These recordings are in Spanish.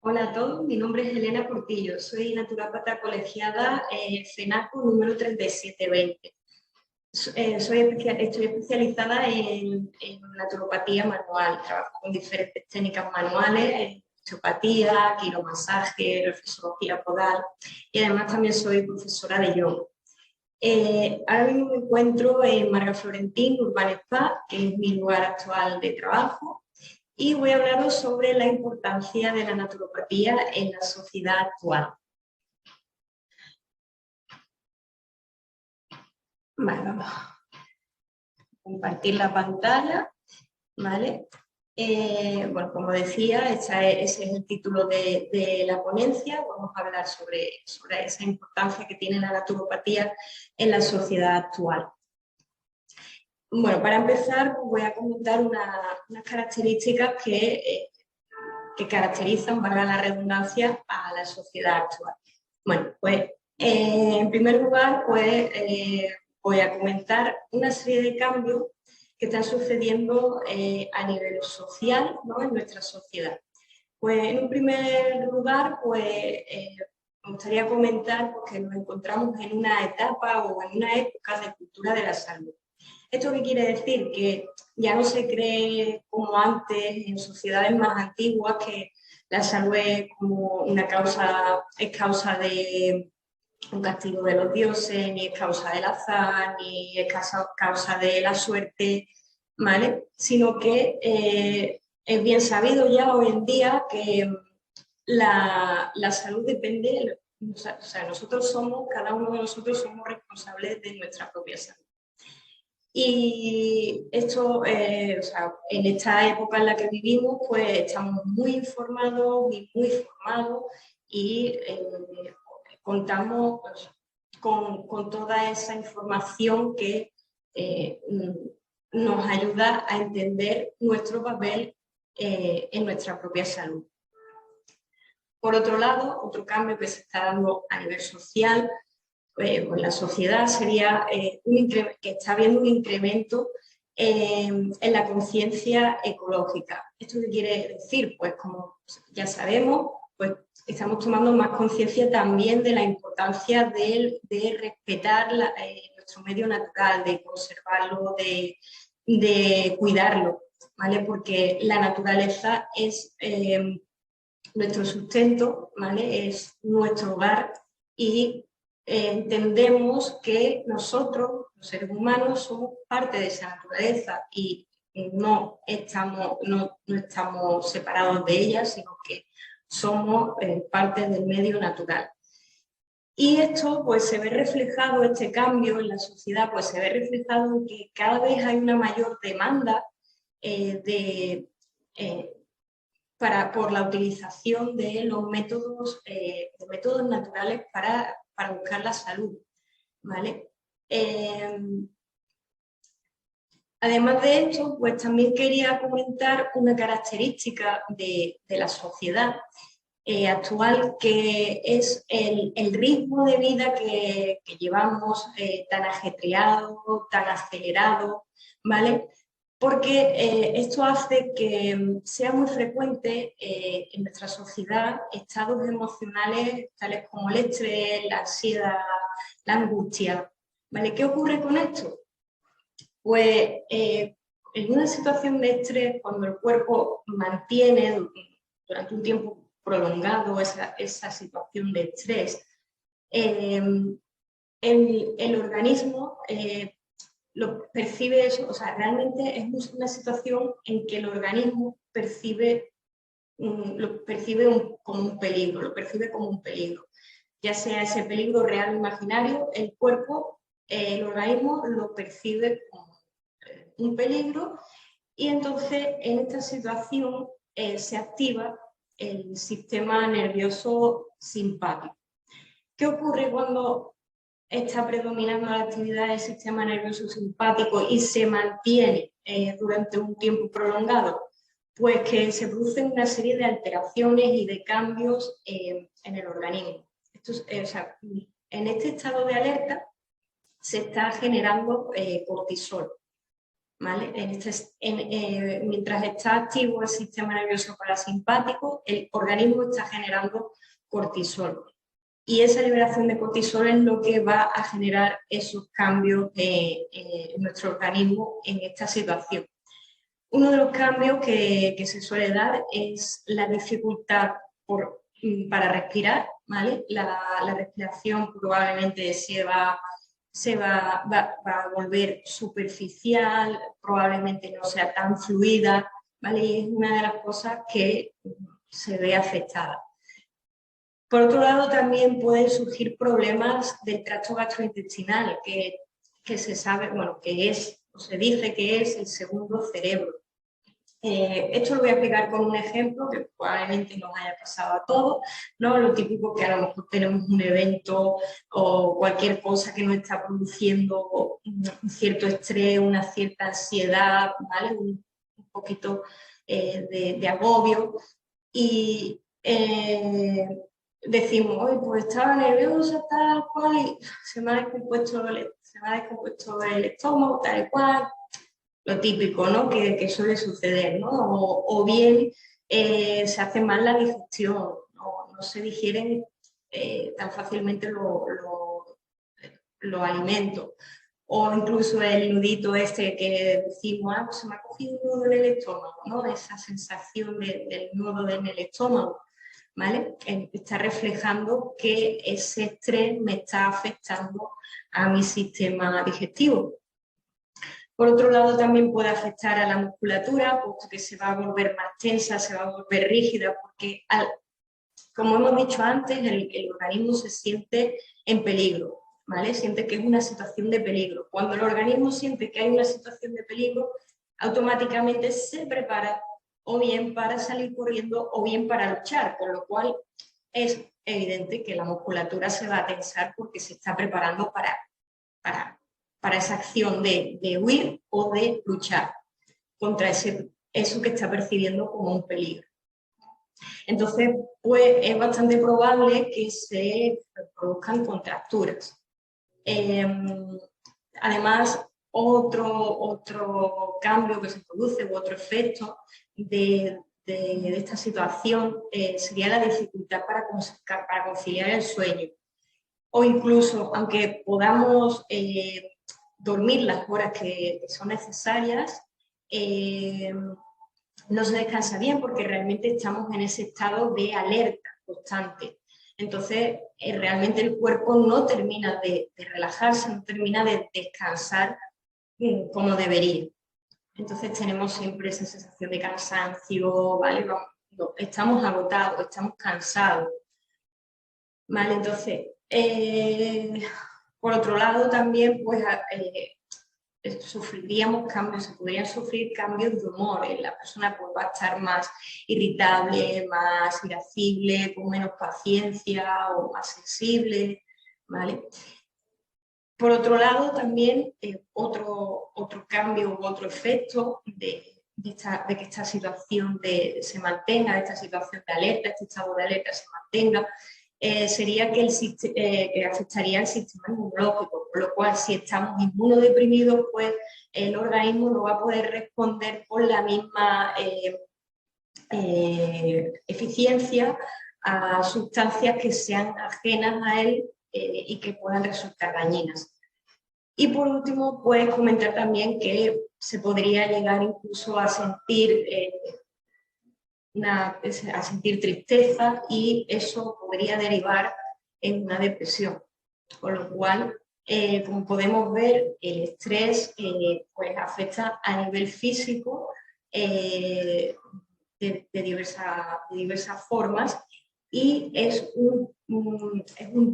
Hola a todos, mi nombre es Elena Portillo, soy naturópata colegiada FENACO número 3720. Estoy especializada en naturopatía manual, trabajo con diferentes técnicas manuales, osteopatía, quiromasaje, reflexología podal y además también soy profesora de yoga. Ahora mismo me encuentro en Marga Florentín Urban Spa, que es mi lugar actual de trabajo. Y voy a hablaros sobre la importancia de la naturopatía en la sociedad actual. Vale, vamos a compartir la pantalla. ¿Vale? Bueno, como decía, ese es el título de la ponencia. Vamos a hablar sobre esa importancia que tiene la naturopatía en la sociedad actual. Bueno, para empezar voy a comentar unas características que caracterizan, valga la redundancia, a la sociedad actual. Bueno, pues en primer lugar pues, voy a comentar una serie de cambios que están sucediendo a nivel social, ¿no?, en nuestra sociedad. Pues en un primer lugar pues, me gustaría comentar pues, que nos encontramos en una etapa o en una época de cultura de la salud. ¿Esto qué quiere decir? Que ya no se cree como antes en sociedades más antiguas que la salud es como es causa de un castigo de los dioses, ni es causa del azar, ni es causa de la suerte, ¿vale? Sino que es bien sabido ya hoy en día que la salud depende, o sea, cada uno de nosotros somos responsables de nuestra propia salud. Y esto, o sea, en esta época en la que vivimos, pues estamos muy informados y muy formados y contamos pues, con toda esa información que nos ayuda a entender nuestro papel en nuestra propia salud. Por otro lado, otro cambio que se está dando a nivel social, pues la sociedad sería que está habiendo un incremento en la conciencia ecológica. ¿Esto qué quiere decir? Pues como ya sabemos, pues estamos tomando más conciencia también de la importancia de respetar nuestro medio natural, de conservarlo, de cuidarlo, ¿vale? Porque la naturaleza es nuestro sustento, ¿vale? Es nuestro hogar y entendemos que nosotros, los seres humanos, somos parte de esa naturaleza y no estamos separados de ella, sino que somos parte del medio natural. Y esto pues se ve reflejado, este cambio en la sociedad, pues se ve reflejado en que cada vez hay una mayor demanda por la utilización de los métodos naturales para buscar la salud, ¿vale? Además de esto, pues también quería comentar una característica de la sociedad actual, que es el ritmo de vida que llevamos tan ajetreado, tan acelerado, ¿vale? Porque esto hace que sea muy frecuente en nuestra sociedad estados emocionales tales como el estrés, la ansiedad, la angustia, ¿vale? ¿Qué ocurre con esto? Pues en una situación de estrés, cuando el cuerpo mantiene durante un tiempo prolongado esa situación de estrés, el organismo lo percibe eso, o sea, realmente es una situación en que el organismo lo percibe como un peligro, ya sea ese peligro real o imaginario, el cuerpo, el organismo lo percibe como un peligro y entonces en esta situación se activa el sistema nervioso simpático. ¿Qué ocurre cuando está predominando la actividad del sistema nervioso simpático y se mantiene durante un tiempo prolongado? Pues que se producen una serie de alteraciones y de cambios en el organismo. O sea, en este estado de alerta se está generando cortisol. ¿vale? Mientras está activo el sistema nervioso parasimpático, el organismo está generando cortisol. Y esa liberación de cortisol es lo que va a generar esos cambios en nuestro organismo en esta situación. Uno de los cambios que se suele dar es la dificultad para respirar, ¿vale? La respiración probablemente se va a volver superficial, probablemente no sea tan fluida, ¿vale? Y es una de las cosas que se ve afectada. Por otro lado, también pueden surgir problemas del tracto gastrointestinal, que se sabe, bueno, que es, o se dice que es el segundo cerebro. Esto lo voy a explicar con un ejemplo que probablemente nos haya pasado a todos, ¿no? Lo típico que a lo mejor tenemos un evento o cualquier cosa que nos está produciendo un cierto estrés, una cierta ansiedad, ¿vale? Un poquito de agobio y decimos, oye, pues estaba nerviosa, tal cual, y se me ha descompuesto el estómago, tal cual. Lo típico, ¿no? que suele suceder, ¿no? O bien se hace mal la digestión, no se digieren tan fácilmente los alimentos. O incluso el nudito este que decimos, pues se me ha cogido un nudo en el estómago, ¿no? Esa sensación del nudo en el estómago, ¿vale? Está reflejando que ese estrés me está afectando a mi sistema digestivo. Por otro lado, también puede afectar a la musculatura, puesto que se va a volver más tensa, se va a volver rígida, porque, como hemos dicho antes, el organismo se siente en peligro, ¿vale? Siente que es una situación de peligro. Cuando el organismo siente que hay una situación de peligro, automáticamente se prepara o bien para salir corriendo o bien para luchar, con lo cual es evidente que la musculatura se va a tensar porque se está preparando para esa acción de huir o de luchar contra eso que está percibiendo como un peligro. Entonces, pues es bastante probable que se produzcan contracturas. Además, otro cambio que se produce u otro efecto de esta situación sería la dificultad para conciliar el sueño. O incluso, aunque podamos dormir las horas que son necesarias, no se descansa bien porque realmente estamos en ese estado de alerta constante. Entonces, realmente el cuerpo no termina de relajarse, no termina de descansar como debería. Entonces tenemos siempre esa sensación de cansancio, ¿vale? Estamos agotados, estamos cansados, ¿vale? Entonces, por otro lado también, pues sufriríamos cambios, se podrían sufrir cambios de humor. La persona pues, va a estar más irritable, más irascible, con menos paciencia o más sensible, ¿vale? Por otro lado, también otro cambio u otro efecto de que esta situación se mantenga, esta situación de alerta, este estado de alerta se mantenga, sería que afectaría al sistema inmunológico, con lo cual si estamos inmunodeprimidos, pues el organismo no va a poder responder con la misma eficiencia a sustancias que sean ajenas a él y que puedan resultar dañinas. Y por último, pues comentar también que se podría llegar incluso a sentir tristeza y eso podría derivar en una depresión. Con lo cual, como podemos ver, el estrés pues afecta a nivel físico de diversas formas y es un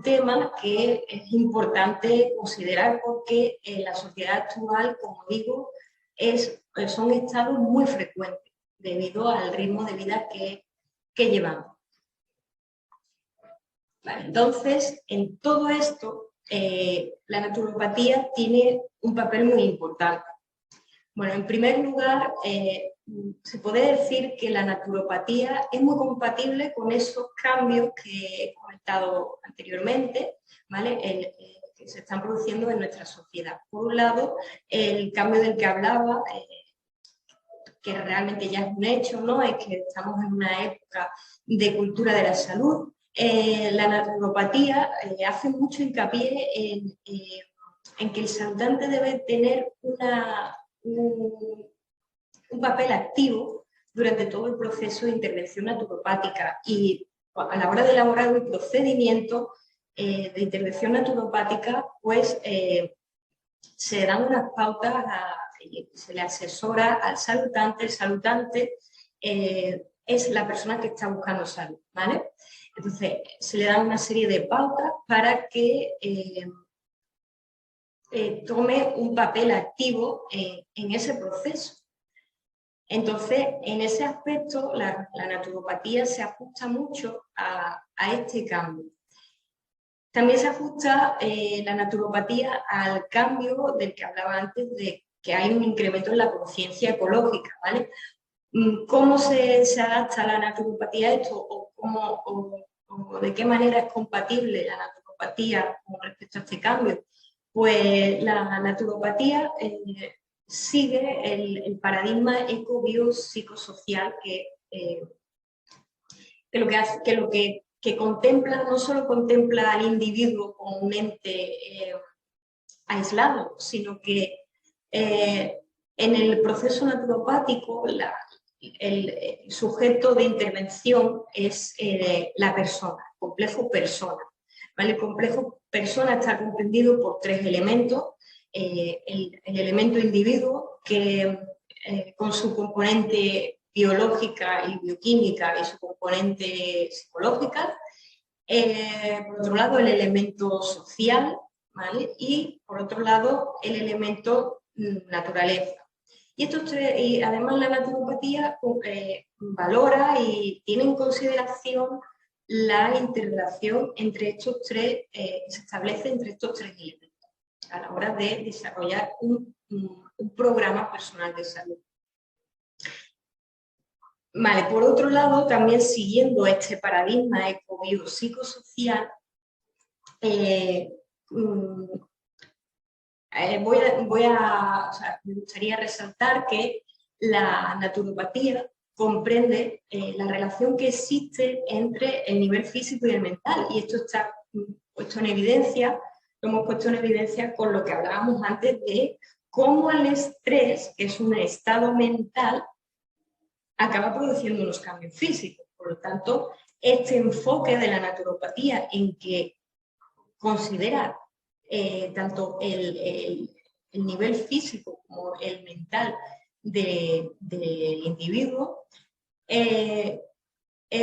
tema que es importante considerar porque en la sociedad actual, como digo, son estados muy frecuentes debido al ritmo de vida que llevamos. Vale, entonces, en todo esto, la naturopatía tiene un papel muy importante. Bueno, en primer lugar, se puede decir que la naturopatía es muy compatible con esos cambios que he comentado anteriormente, ¿vale? se están produciendo en nuestra sociedad. Por un lado, el cambio del que hablaba, que realmente ya es un hecho, ¿no? Es que estamos en una época de cultura de la salud. La naturopatía hace mucho hincapié en que el saludante debe tener un papel activo durante todo el proceso de intervención naturopática, y a la hora de elaborar un procedimiento de intervención naturopática, pues se dan unas pautas, se le asesora al saludante. El saludante es la persona que está buscando salud, ¿vale? Entonces, se le dan una serie de pautas para que tome un papel activo en ese proceso. Entonces, en ese aspecto, la naturopatía se ajusta mucho a este cambio. También se ajusta la naturopatía al cambio del que hablaba antes, de que hay un incremento en la conciencia ecológica, ¿vale? ¿Cómo se adapta la naturopatía a esto? ¿O de qué manera es compatible la naturopatía con respecto a este cambio? Pues la naturopatía sigue el paradigma eco-bio-psicosocial que contempla, no solo contempla al individuo como un ente aislado, sino que en el proceso naturopático el sujeto de intervención es la persona, el complejo persona. ¿Vale? El complejo persona está comprendido por tres elementos. El elemento individuo, que con su componente biológica y bioquímica y su componente psicológica. Por otro lado, el elemento social, ¿vale? Y por otro lado, el elemento naturaleza. Y además la naturopatía valora y tiene en consideración la integración entre estos tres, se establece entre estos tres elementos a la hora de desarrollar un programa personal de salud. Vale, por otro lado, también siguiendo este paradigma eco-bio-psicosocial, me gustaría resaltar que la naturopatía comprende la relación que existe entre el nivel físico y el mental, y esto está puesto en evidencia, lo hemos puesto en evidencia con lo que hablábamos antes de cómo el estrés, que es un estado mental, acaba produciendo unos cambios físicos. Por lo tanto, este enfoque de la naturopatía en que considera tanto el nivel físico como el mental del individuo, es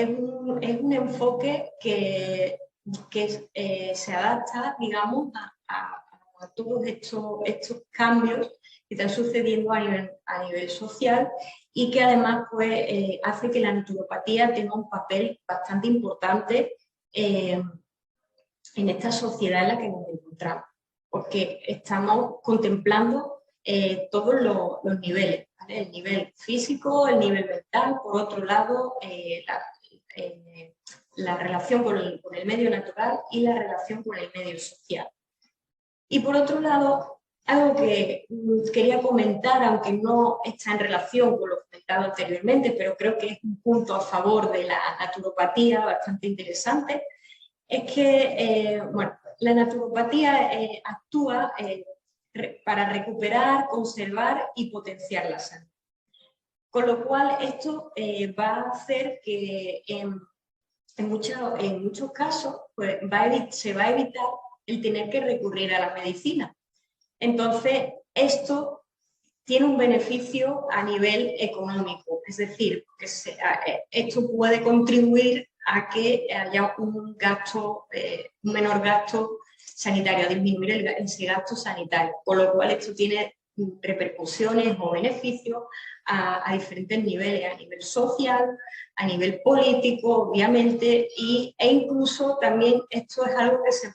un enfoque que se adapta, digamos, a todos estos cambios que están sucediendo a nivel social, y que además pues, hace que la naturopatía tenga un papel bastante importante en esta sociedad en la que nos encontramos, porque estamos contemplando todos los niveles, ¿vale? El nivel físico, el nivel mental, por otro lado, la relación con el medio natural y la relación con el medio social. Y por otro lado, algo que quería comentar, aunque no está en relación con lo comentado anteriormente, pero creo que es un punto a favor de la naturopatía bastante interesante, es que la naturopatía actúa para recuperar, conservar y potenciar la salud. Con lo cual, esto va a hacer que en muchos casos pues, se va a evitar el tener que recurrir a la medicina. Entonces, esto tiene un beneficio a nivel económico, es decir, que esto puede contribuir a que haya un menor gasto sanitario, a disminuir ese gasto sanitario, con lo cual esto tiene repercusiones o beneficios a diferentes niveles, a nivel social, a nivel político, obviamente, e incluso también esto es algo que se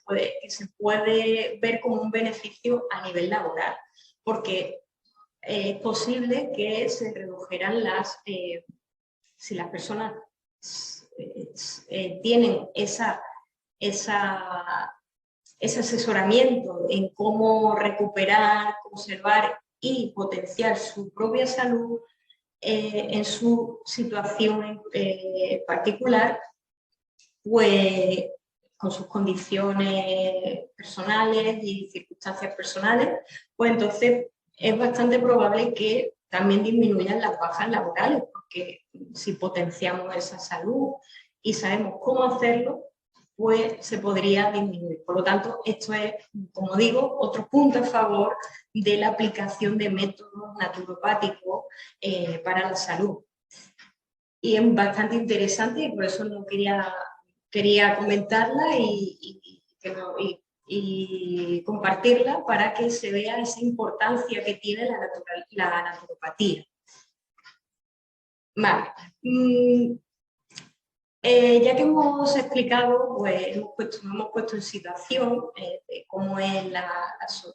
puede ver como un beneficio a nivel laboral, porque es posible que se redujeran si las personas tienen ese asesoramiento en cómo recuperar, conservar y potenciar su propia salud en su situación particular, pues con sus condiciones personales y circunstancias personales, pues entonces es bastante probable que también disminuyan las bajas laborales, porque si potenciamos esa salud y sabemos cómo hacerlo, pues se podría disminuir. Por lo tanto, esto es, como digo, otro punto a favor de la aplicación de métodos naturopáticos para la salud. Y es bastante interesante y por eso no quería comentarla y compartirla para que se vea esa importancia que tiene la naturopatía. Vale. Ya que hemos explicado, pues nos hemos puesto en situación de cómo es de las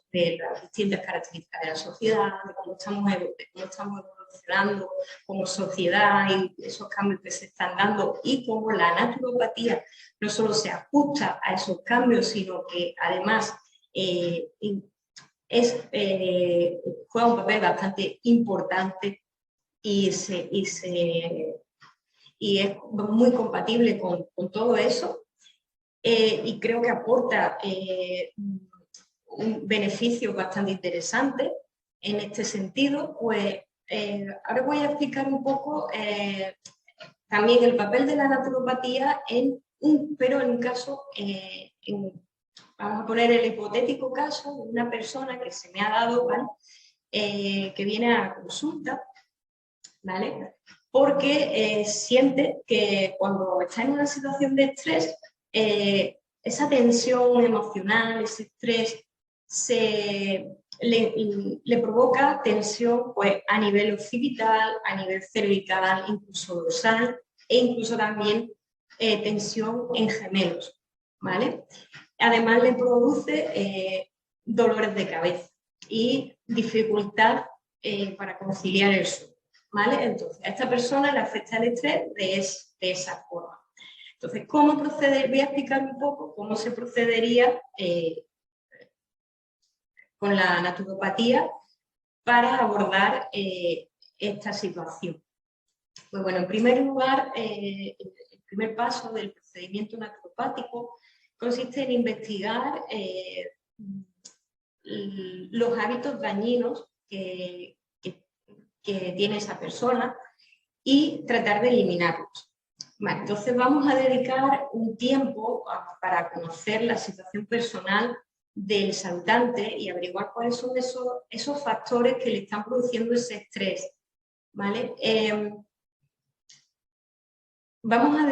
distintas características de la sociedad, de cómo estamos evolucionando como sociedad y esos cambios que se están dando y cómo la naturopatía no solo se ajusta a esos cambios, sino que además juega un papel bastante importante y es muy compatible con todo eso y creo que aporta un beneficio bastante interesante en este sentido. Pues ahora voy a explicar un poco también el papel de la naturopatía pero en un caso, vamos a poner el hipotético caso de una persona que se me ha dado, ¿vale? Que viene a consulta, ¿vale? Porque siente que cuando está en una situación de estrés, esa tensión emocional, ese estrés, le provoca tensión pues, a nivel occipital, a nivel cervical, incluso dorsal e incluso también tensión en gemelos, ¿vale? Además le produce dolores de cabeza y dificultad para conciliar el sueño. ¿Vale? Entonces, a esta persona le afecta el estrés de esa forma. Entonces, ¿cómo proceder? Voy a explicar un poco cómo se procedería con la naturopatía para abordar esta situación. Pues bueno, en primer lugar, el primer paso del procedimiento naturopático consiste en investigar los hábitos dañinos que tiene esa persona y tratar de eliminarlos. Vale, entonces vamos a dedicar un tiempo para conocer la situación personal del saludante y averiguar cuáles son esos factores que le están produciendo ese estrés. ¿Vale? Vamos a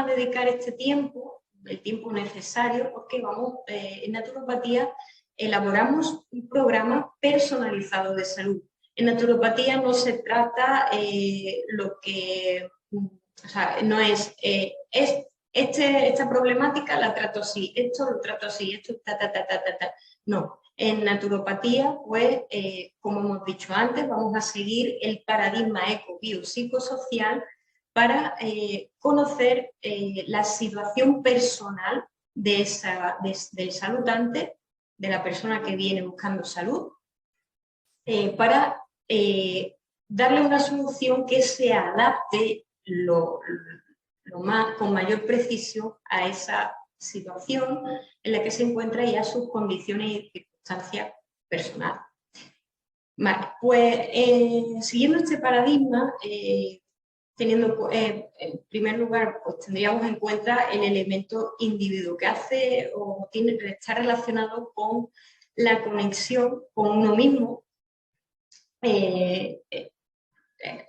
dedicar este tiempo, el tiempo necesario, porque en naturopatía elaboramos un programa personalizado de salud. En naturopatía no se trata o sea, no es esta problemática la trato así, esto lo trato así, esto ta. No, en naturopatía, pues, como hemos dicho antes, vamos a seguir el paradigma eco-biopsicosocial para conocer la situación personal del saludante, de la persona que viene buscando salud, para darle una solución que se adapte con mayor precisión a esa situación en la que se encuentra y a sus condiciones y circunstancias personales. Vale, pues siguiendo este paradigma, en primer lugar, pues tendríamos en cuenta el elemento individuo que está relacionado con la conexión con uno mismo.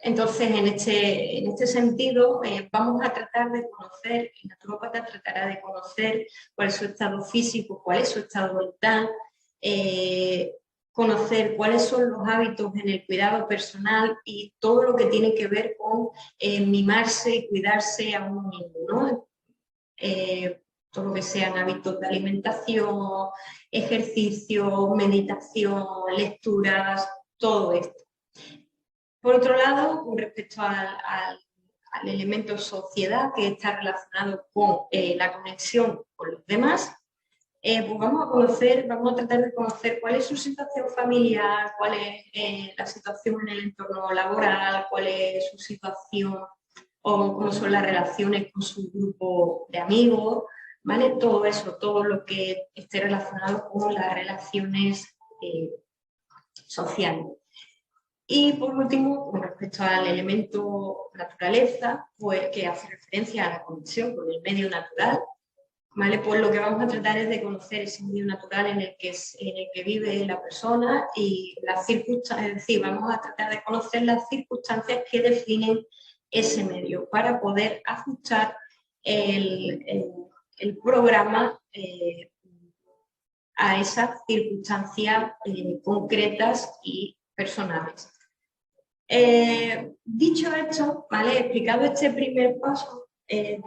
Entonces, en este sentido, vamos a tratar de conocer, el naturópata tratará de conocer cuál es su estado físico, cuál es su estado mental, conocer cuáles son los hábitos en el cuidado personal y todo lo que tiene que ver con mimarse y cuidarse a uno mismo, ¿no? Todo lo que sean hábitos de alimentación, ejercicio, meditación, lecturas, todo esto. Por otro lado, con respecto al elemento sociedad, que está relacionado con la conexión con los demás, Pues vamos a tratar de conocer cuál es su situación familiar, cuál es la situación en el entorno laboral, cuál es su situación o cómo son las relaciones con su grupo de amigos, ¿vale? Todo eso, todo lo que esté relacionado con las relaciones sociales. Y por último, con respecto al elemento naturaleza, pues que hace referencia a la conexión con el medio natural, ¿vale? Pues lo que vamos a tratar es de conocer ese medio natural en el que vive la persona y las circunstancias, es decir, vamos a tratar de conocer las circunstancias que definen ese medio para poder ajustar el programa a esas circunstancias concretas y personales. Dicho esto, ¿vale? Explicado este primer paso el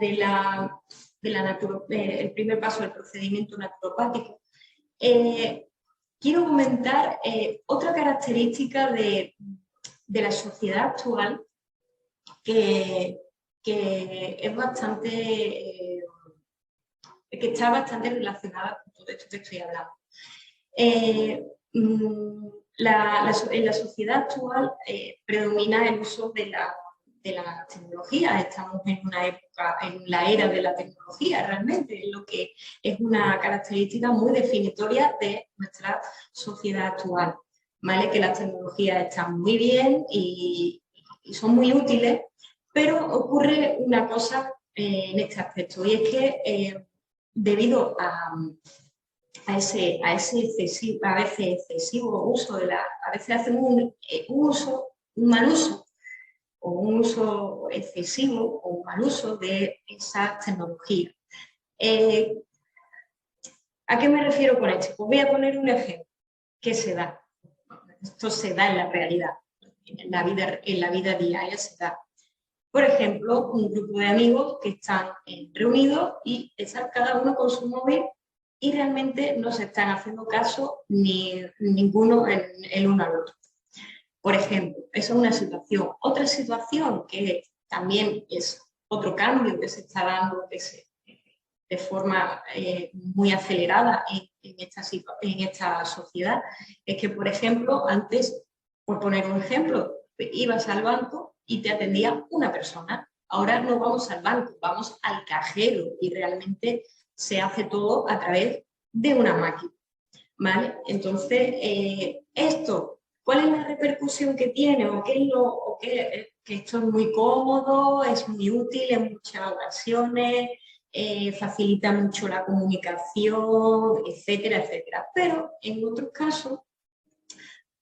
primer paso del procedimiento naturopático, quiero comentar otra característica de la sociedad actual que es bastante, que está bastante relacionada con todo esto que estoy hablando. En la sociedad actual predomina el uso de la tecnología. Estamos en una época, en la era de la tecnología realmente, lo que es una característica muy definitoria de nuestra sociedad actual, ¿vale? Que las tecnologías están muy bien y son muy útiles, pero ocurre una cosa en este aspecto, y es que debido a ese excesivo, a veces excesivo uso a veces hacen un mal uso o un uso excesivo o un mal uso de esas tecnologías. ¿A qué me refiero con esto? Pues voy a poner un ejemplo que se da. Esto se da en la realidad, en la vida diaria se da. Por ejemplo, un grupo de amigos que están reunidos y están cada uno con su móvil y realmente no se están haciendo caso ni ninguno el uno al otro. Por ejemplo, esa es una situación. Otra situación que también es otro cambio que se está dando de forma muy acelerada en esta sociedad es que, por ejemplo, antes, por poner un ejemplo, ibas al banco y te atendía una persona. Ahora no vamos al banco, vamos al cajero y realmente se hace todo a través de una máquina, ¿vale? Entonces, esto, ¿cuál es la repercusión que tiene? Que esto es muy cómodo, es muy útil en muchas ocasiones, facilita mucho la comunicación, etcétera, etcétera. Pero en otros casos,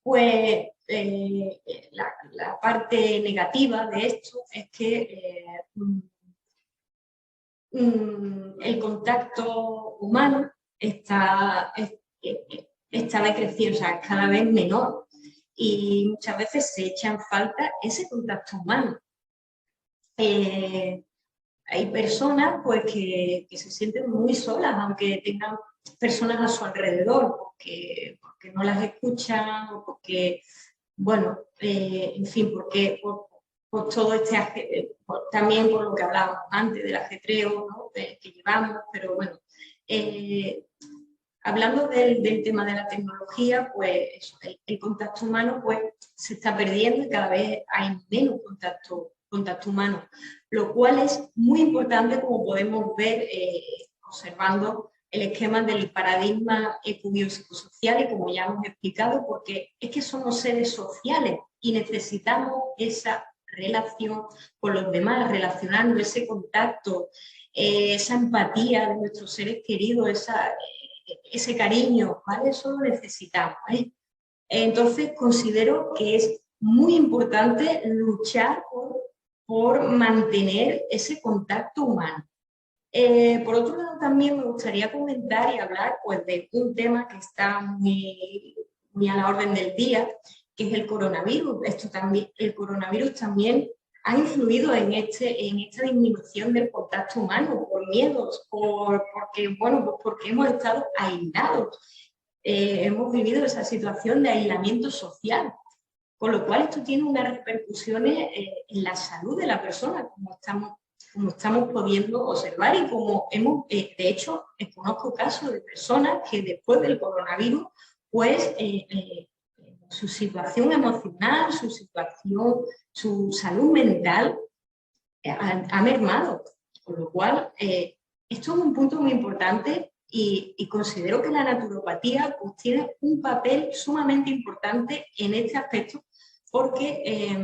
pues la parte negativa de esto es que el contacto humano está decreciendo, o sea, es cada vez menor y muchas veces se echa en falta ese contacto humano. Hay personas pues, que se sienten muy solas, aunque tengan personas a su alrededor, porque no las escuchan o porque, bueno, en fin, porque por todo también por lo que hablábamos antes del ajetreo, ¿no? que llevamos, pero bueno, hablando del tema de la tecnología, pues eso, el contacto humano pues, se está perdiendo y cada vez hay menos contacto humano, lo cual es muy importante, como podemos ver observando el esquema del paradigma ecobiopsicosocial, y como ya hemos explicado, porque es que somos seres sociales y necesitamos esa relación con los demás, relacionando ese contacto, esa empatía de nuestros seres queridos, ese cariño, ¿vale? Eso lo necesitamos, ¿vale? Entonces considero que es muy importante luchar por mantener ese contacto humano. Por otro lado, también me gustaría comentar y hablar pues, de un tema que está muy a la orden del día, que es el coronavirus. El coronavirus también ha influido en esta disminución del contacto humano, por miedos, porque hemos estado aislados. Hemos vivido esa situación de aislamiento social, con lo cual esto tiene unas repercusiones en la salud de la persona, como estamos como estamos pudiendo observar y como hemos, de hecho, conozco casos de personas que después del coronavirus, pues su situación emocional, su situación, su salud mental ha mermado, con lo cual esto es un punto muy importante y considero que la naturopatía pues, tiene un papel sumamente importante en este aspecto porque,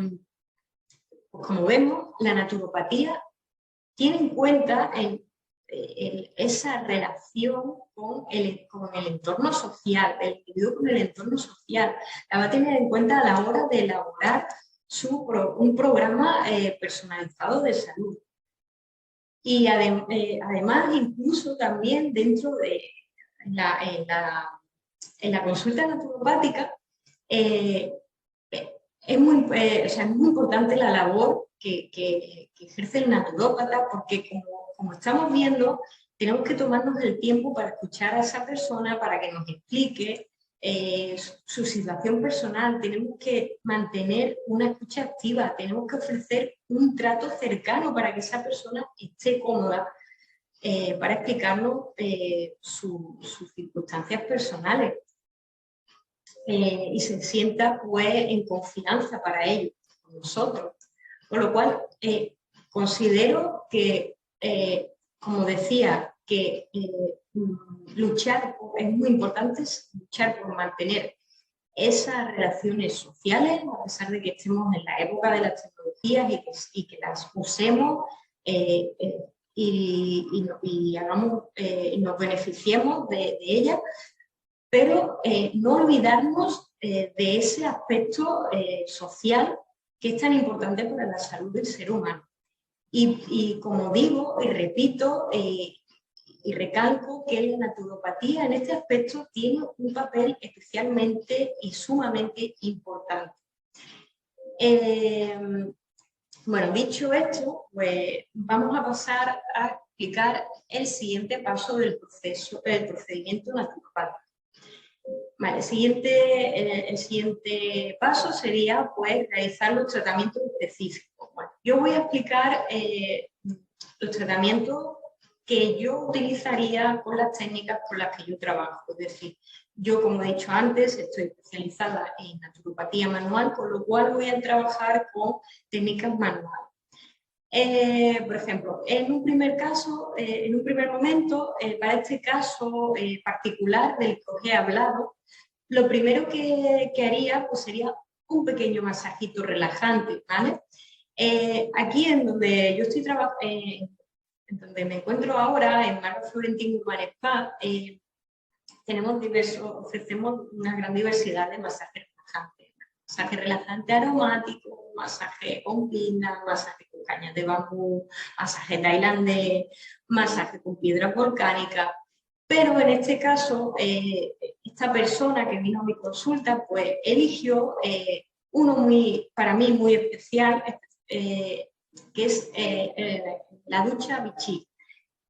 pues, como vemos, la naturopatía tiene en cuenta esa relación con el entorno social, del individuo con el entorno social. La va a tener en cuenta a la hora de elaborar un programa personalizado de salud. Y además, incluso también dentro de en la consulta naturopática, es muy importante la labor que ejerce el naturópata, porque como estamos viendo, tenemos que tomarnos el tiempo para escuchar a esa persona, para que nos explique su situación personal. Tenemos que mantener una escucha activa, tenemos que ofrecer un trato cercano para que esa persona esté cómoda para explicarnos sus circunstancias personales. Y se sienta pues en confianza para ello, con nosotros. Con lo cual, considero que, como decía, que es muy importante luchar por mantener esas relaciones sociales, a pesar de que estemos en la época de las tecnologías y que las usemos y nos beneficiemos de ellas, pero no olvidarnos de ese aspecto social que es tan importante para la salud del ser humano. Y como digo y repito y recalco que la naturopatía en este aspecto tiene un papel especialmente y sumamente importante. Bueno, dicho esto, pues vamos a pasar a explicar el siguiente paso del procedimiento naturopático. Vale, el siguiente paso sería pues, realizar los tratamientos específicos. Bueno, yo voy a explicar los tratamientos que yo utilizaría con las técnicas con las que yo trabajo. Es decir, yo, como he dicho antes, estoy especializada en naturopatía manual, con lo cual voy a trabajar con técnicas manuales. Por ejemplo, en un primer momento, para este caso particular del que os he hablado, lo primero que haría pues, sería un pequeño masajito relajante, ¿vale? Aquí en donde yo estoy trabajando, en donde me encuentro ahora, en Marco Florentino Human Spa, ofrecemos una gran diversidad de masajes relajantes. Masaje relajante aromático, masaje con pina, masaje con cañas de bambú, masaje tailandés, masaje con piedra volcánica. Pero en este caso, esta persona que vino a mi consulta, pues eligió uno para mí muy especial, que es la ducha Vichy.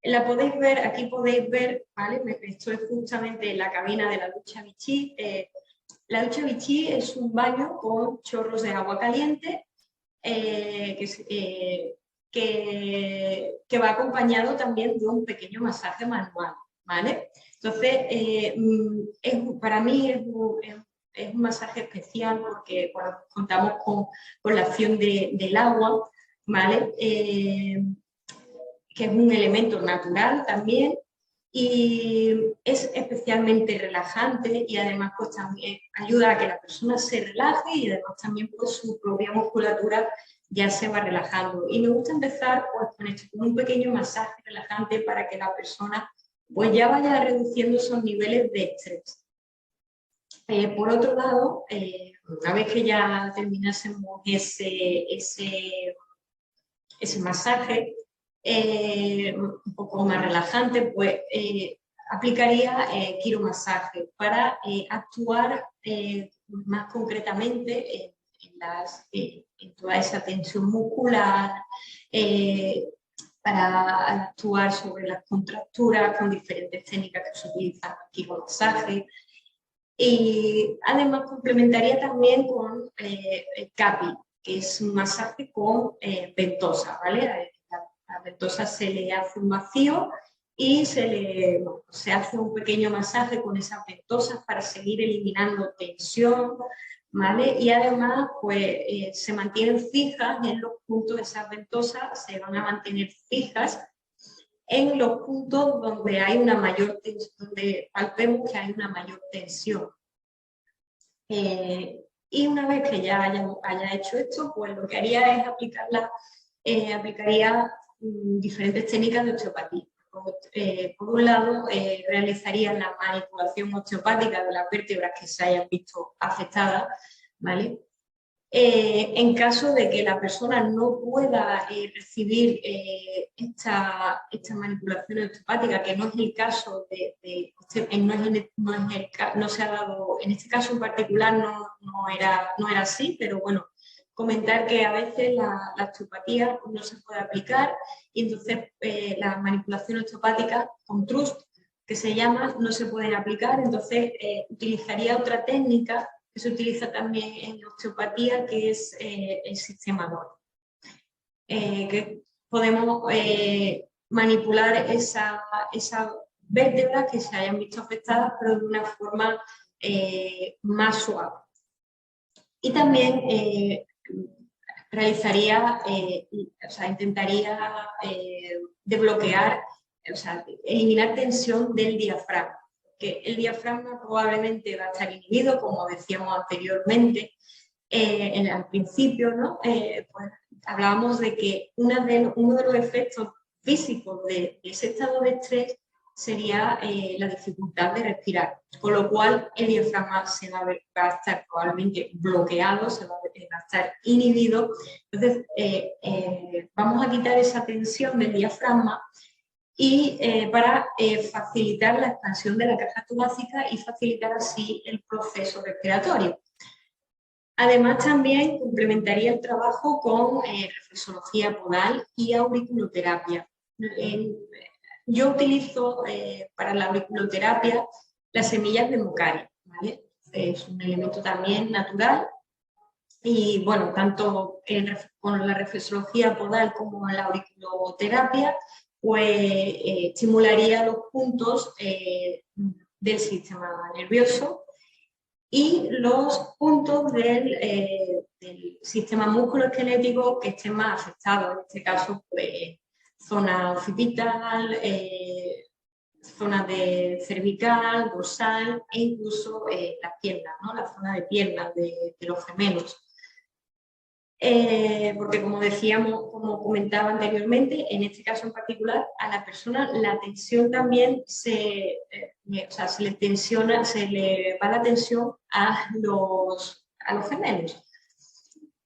La podéis ver, aquí podéis ver, ¿vale? Esto es justamente la cabina de la ducha Vichy. La ducha Vichy es un baño con chorros de agua caliente que va acompañado también de un pequeño masaje manual, ¿vale? Entonces, para mí es un masaje especial porque bueno, contamos con la acción del agua, ¿vale? Que es un elemento natural también y es especialmente relajante y además pues también ayuda a que la persona se relaje y además también pues su propia musculatura ya se va relajando. Y me gusta empezar pues con un pequeño masaje relajante para que la persona pues ya vaya reduciendo esos niveles de estrés. Por otro lado, una vez que ya terminásemos ese masaje, un poco más relajante, pues aplicaría quiromasaje para actuar más concretamente en toda esa tensión muscular, para actuar sobre las contracturas con diferentes técnicas que se utilizan en quiromasaje. Y además complementaría también con el CAPI, que es un masaje con ventosa, ¿vale? La ventosa se le hace un vacío y se hace un pequeño masaje con esas ventosas para seguir eliminando tensión, ¿vale? Y además, pues se mantienen fijas en los puntos, esas ventosas se van a mantener fijas en los puntos donde hay una mayor tensión, donde palpemos que hay una mayor tensión. Y una vez que ya haya hecho esto, pues lo que haría es aplicaría diferentes técnicas de osteopatía. Por un lado, realizaría la manipulación osteopática de las vértebras que se hayan visto afectadas, ¿vale? En caso de que la persona no pueda recibir esta manipulación osteopática, que no es el caso no se ha dado, en este caso en particular no era así, pero bueno, comentar que a veces la osteopatía no se puede aplicar y entonces la manipulación osteopática con trust, que se llama, no se pueden aplicar, entonces utilizaría otra técnica que se utiliza también en osteopatía, que es el sistema DOR. Que podemos manipular esas vértebras que se hayan visto afectadas, pero de una forma más suave. Y también intentaría desbloquear, eliminar tensión del diafragma. Que el diafragma probablemente va a estar inhibido, como decíamos anteriormente, al principio, ¿no? Pues hablábamos de que uno de los efectos físicos de ese estado de estrés sería la dificultad de respirar, con lo cual el diafragma va a estar probablemente bloqueado, se va a estar inhibido. Entonces, vamos a quitar esa tensión del diafragma y para facilitar la expansión de la caja torácica y facilitar así el proceso respiratorio. Además, también complementaría el trabajo con reflexología podal y auriculoterapia. Yo utilizo para la auriculoterapia las semillas de mocaria, ¿vale? Es un elemento también natural y, bueno, tanto con la reflexología podal como la auriculoterapia, pues estimularía los puntos del sistema nervioso y los puntos del sistema musculoesquelético que estén más afectados, en este caso, pues, zona occipital, zona de cervical, dorsal e incluso las piernas, ¿no? La zona de piernas de los gemelos. Porque como decíamos, como comentaba anteriormente, en este caso en particular, a la persona la tensión también se le va la tensión a los gemelos.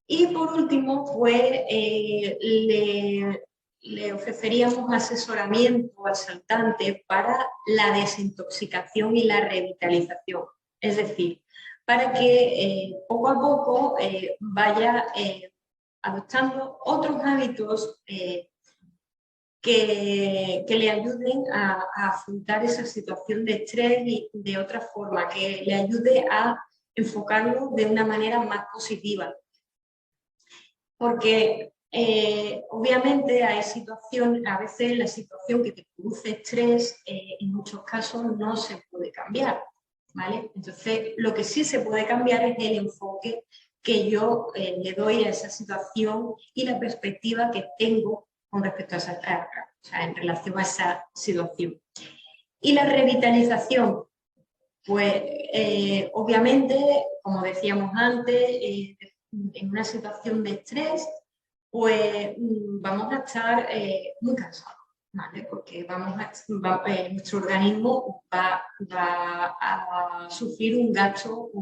Y por último, pues le ofreceríamos asesoramiento al saltante para la desintoxicación y la revitalización. Es decir, para que poco a poco vaya adoptando otros hábitos que le ayuden a afrontar esa situación de estrés y de otra forma, que le ayude a enfocarlo de una manera más positiva. Porque obviamente hay situaciones, a veces la situación que te produce estrés en muchos casos no se puede cambiar, ¿vale? Entonces lo que sí se puede cambiar es el enfoque que yo le doy a esa situación y la perspectiva que tengo con respecto a en relación a esa situación. Y la revitalización, pues obviamente, como decíamos antes, en una situación de estrés, pues vamos a estar muy cansados, ¿vale? Porque nuestro organismo va a sufrir un gasto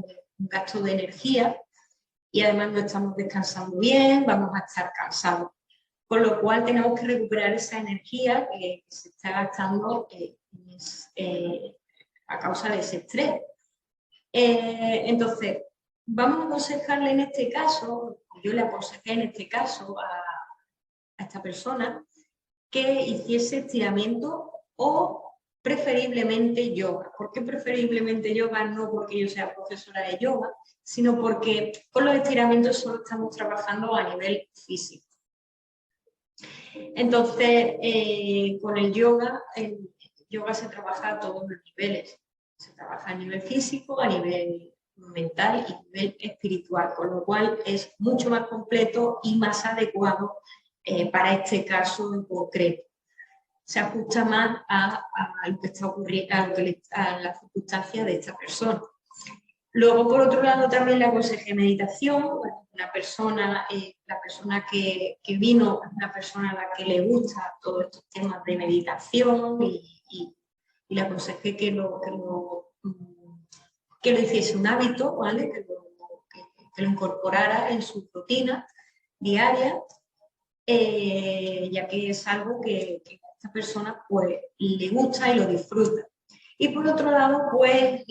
de energía y además no estamos descansando bien, vamos a estar cansados. Con lo cual tenemos que recuperar esa energía que se está gastando a causa de ese estrés. Entonces, vamos a aconsejarle en este caso, yo le aconsejé en este caso a esta persona que hiciese estiramiento o preferiblemente yoga. ¿Por qué preferiblemente yoga? No porque yo sea profesora de yoga, sino porque con los estiramientos solo estamos trabajando a nivel físico. Entonces, con el yoga se trabaja a todos los niveles. Se trabaja a nivel físico, a nivel mental y a nivel espiritual, con lo cual es mucho más completo y más adecuado para este caso en concreto. Se ajusta más a lo que está ocurriendo, a las circunstancias de esta persona. Luego, por otro lado, también le aconsejé meditación. La persona que vino es una persona a la que le gusta todos estos temas de meditación y le aconsejé que lo hiciese un hábito, ¿vale? Que lo incorporara en su rutina diaria, ya que es algo que a esta persona pues, le gusta y lo disfruta. Y por otro lado, pues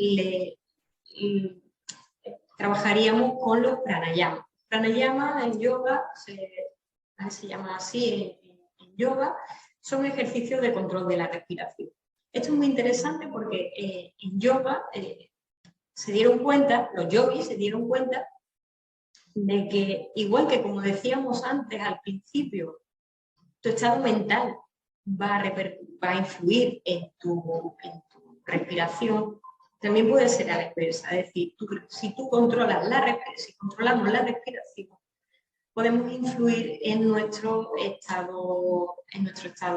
trabajaríamos con los pranayamas. Pranayama en yoga, se llama así en yoga, son ejercicios de control de la respiración. Esto es muy interesante porque en yoga se dieron cuenta, los yogis se dieron cuenta de que, igual que como decíamos antes al principio, tu estado mental va a influir en tu respiración, también puede ser a la inversa. Es decir, si controlamos la respiración, podemos influir en nuestro estado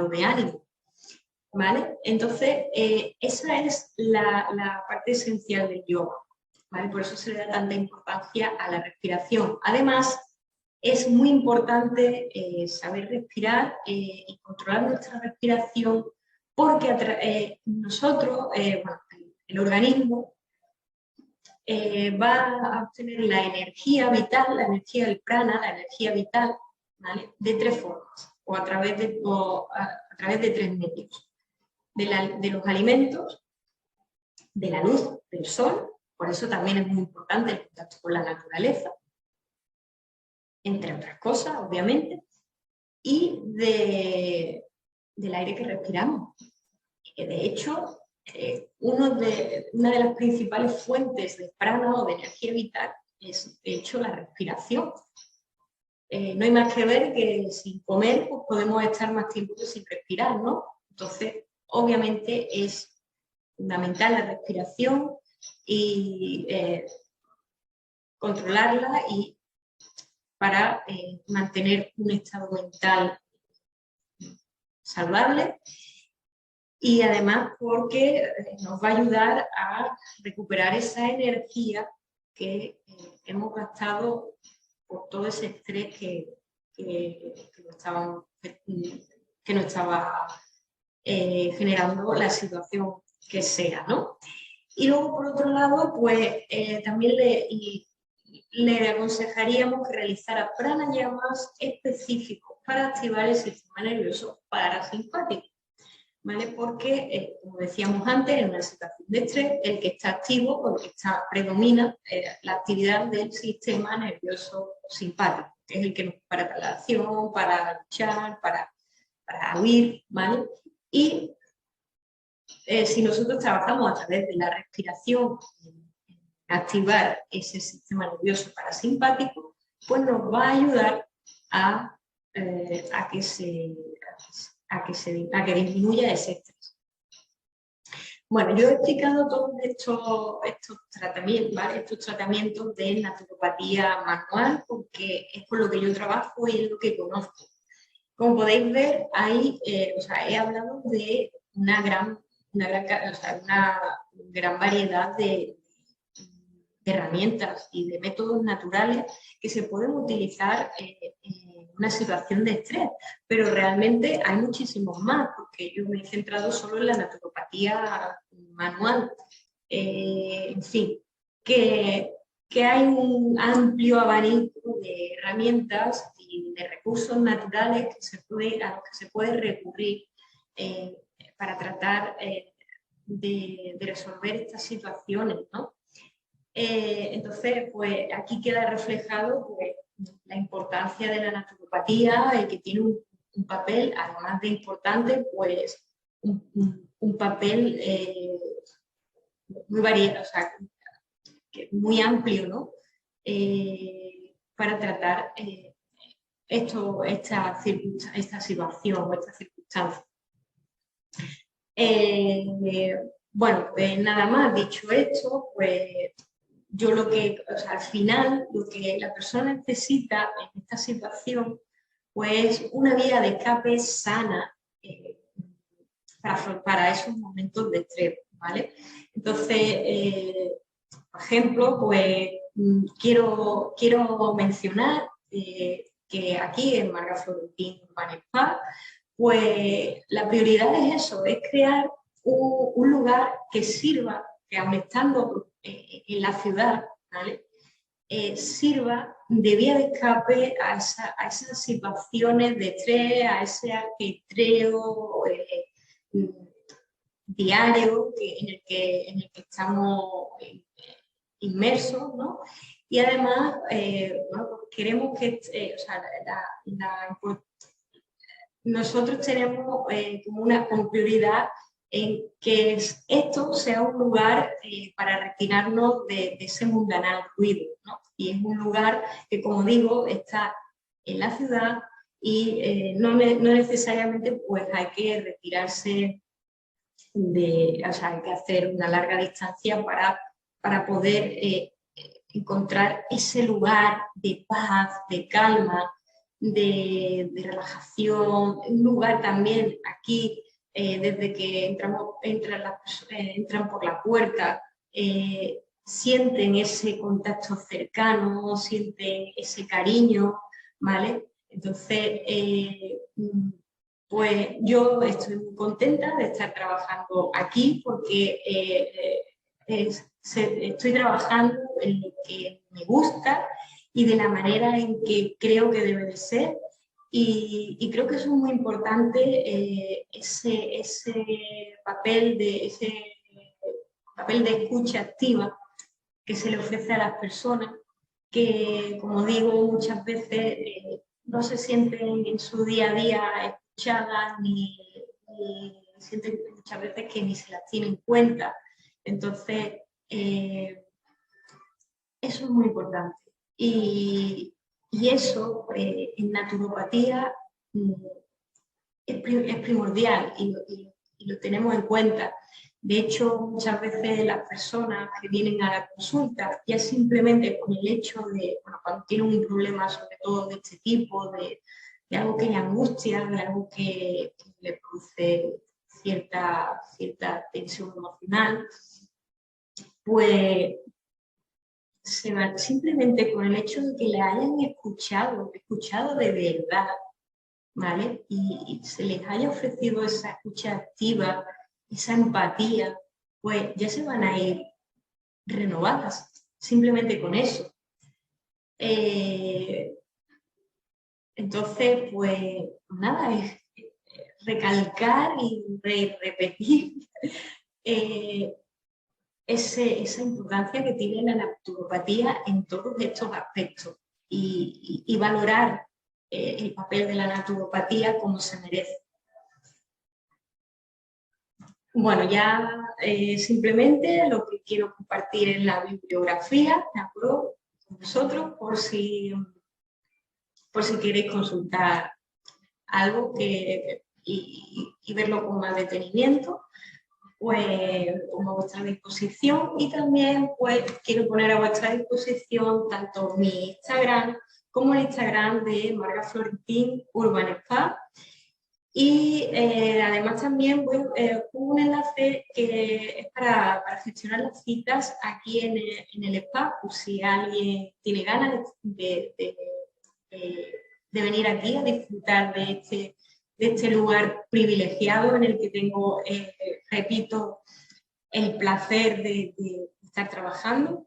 de ánimo. ¿Vale? Entonces, esa es la parte esencial del yoga. ¿Vale? Por eso se le da tanta importancia a la respiración. Además, es muy importante saber respirar y controlar nuestra respiración porque nosotros, el organismo, va a obtener la energía vital, la energía del prana, la energía vital, ¿vale? De tres formas o a través de tres medios. De los alimentos, de la luz del sol, por eso también es muy importante el contacto con la naturaleza, entre otras cosas, obviamente, y del aire que respiramos. Que de hecho, una de las principales fuentes de prana o de energía vital es, de hecho, la respiración. No hay más que ver que sin comer pues, podemos estar más tiempo que sin respirar, ¿no? Entonces, obviamente es fundamental la respiración y controlarla y para mantener un estado mental saludable y además porque nos va a ayudar a recuperar esa energía que hemos gastado por todo ese estrés que nos estaba generando la situación que sea, ¿no? Y luego, por otro lado, pues también le aconsejaríamos que realizara pranayamas específicos para activar el sistema nervioso parasimpático, ¿vale? Porque, como decíamos antes, en una situación de estrés, el que está activo o el que predomina la actividad del sistema nervioso simpático, que es el que nos prepara para la acción, para luchar, para huir, ¿vale? Y si nosotros trabajamos a través de la respiración, activar ese sistema nervioso parasimpático, pues nos va a ayudar a que disminuya ese estrés. Bueno, yo he explicado todos estos tratamientos, ¿vale? Estos tratamientos de naturopatía manual, porque es con lo que yo trabajo y es lo que conozco. Como podéis ver, he hablado de una gran variedad de herramientas y de métodos naturales que se pueden utilizar en una situación de estrés, pero realmente hay muchísimos más, porque yo me he centrado solo en la naturopatía manual. En fin, que hay un amplio abanico de herramientas y de recursos naturales a los que se puede recurrir para tratar de resolver estas situaciones, ¿no? Entonces, pues aquí queda reflejado pues, la importancia de la naturopatía, que tiene un papel, además de importante, pues un papel muy variado, o sea, muy amplio, ¿no? Para tratar esta situación o esta circunstancia. Bueno, pues nada más, dicho esto, pues yo al final, lo que la persona necesita en esta situación, pues una vía de escape sana para esos momentos de estrés, ¿vale? Entonces, por ejemplo, pues quiero mencionar que aquí en Marga Florentín Urban Spa, pues la prioridad es eso, es crear un lugar que sirva, que aun estando en la ciudad, ¿vale? Sirva de vía de escape a esas situaciones de estrés, a ese ajetreo diario en el que estamos inmersos, ¿no? Y además, bueno, queremos que, nosotros tenemos como prioridad en que esto sea un lugar para retirarnos de ese mundanal ruido, ¿no? Y es un lugar que, como digo, está en la ciudad y no necesariamente pues hay que retirarse hay que hacer una larga distancia para poder encontrar ese lugar de paz, de calma, de relajación, un lugar también aquí, desde que entran por la puerta, sienten ese contacto cercano, sienten ese cariño, ¿vale? Entonces, pues yo estoy muy contenta de estar trabajando aquí porque estoy trabajando en lo que me gusta y de la manera en que creo que debe de ser. Y creo que eso es muy importante, ese papel de escucha activa que se le ofrece a las personas que, como digo, muchas veces no se sienten en su día a día escuchadas ni sienten muchas veces que ni se las tienen en cuenta. Entonces, eso es muy importante. Y eso en naturopatía es primordial y lo tenemos en cuenta. De hecho, muchas veces las personas que vienen a la consulta, ya simplemente con el hecho de, bueno, cuando tienen un problema sobre todo de este tipo, de algo que le angustia, de algo que le produce cierta tensión emocional, pues simplemente con el hecho de que le hayan escuchado de verdad, ¿vale? Y se les haya ofrecido esa escucha activa, esa empatía, pues ya se van a ir renovadas, simplemente con eso. Entonces, pues nada, es recalcar y repetir esa importancia que tiene la naturopatía en todos estos aspectos y valorar el papel de la naturopatía como se merece. Bueno, ya simplemente lo que quiero compartir es la bibliografía, ¿de acuerdo? Con vosotros, por si queréis consultar algo y verlo con más detenimiento, pues pongo a vuestra disposición. Y también pues quiero poner a vuestra disposición tanto mi Instagram como el Instagram de Marga Florentín Urban Spa. Y además también pongo un enlace que es para gestionar las citas aquí en el spa, pues si alguien tiene ganas de venir aquí a disfrutar de este lugar privilegiado en el que tengo, repito, el placer de estar trabajando.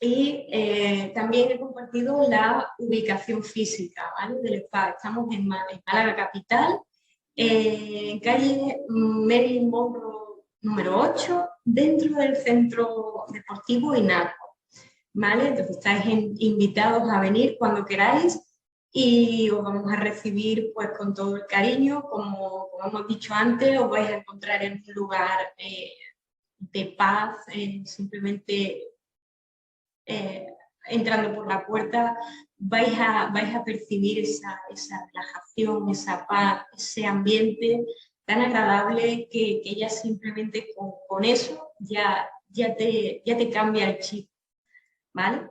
Y también he compartido la ubicación física, ¿vale? Del spa. Estamos en Málaga capital, en calle Marilyn Monroe número 8, dentro del centro deportivo INACO, ¿vale? Entonces estáis invitados a venir cuando queráis y os vamos a recibir pues con todo el cariño. Como hemos dicho antes, os vais a encontrar en un lugar de paz, simplemente entrando por la puerta vais a percibir esa relajación, esa paz, ese ambiente tan agradable que ya simplemente con eso ya te cambia el chip, ¿vale?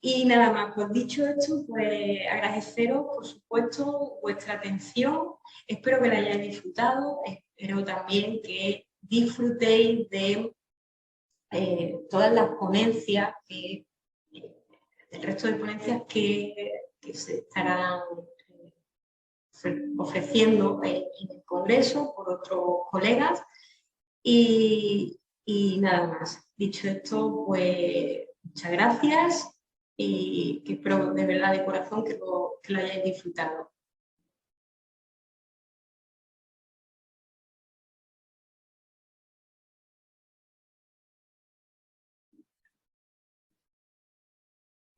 Y nada más, pues dicho esto, pues agradeceros, por supuesto, vuestra atención. Espero que la hayáis disfrutado, espero también que disfrutéis de todas las ponencias, el resto de ponencias que se estarán ofreciendo en el Congreso por otros colegas. Y nada más. Dicho esto, pues muchas gracias y que espero de verdad de corazón que lo hayáis disfrutado.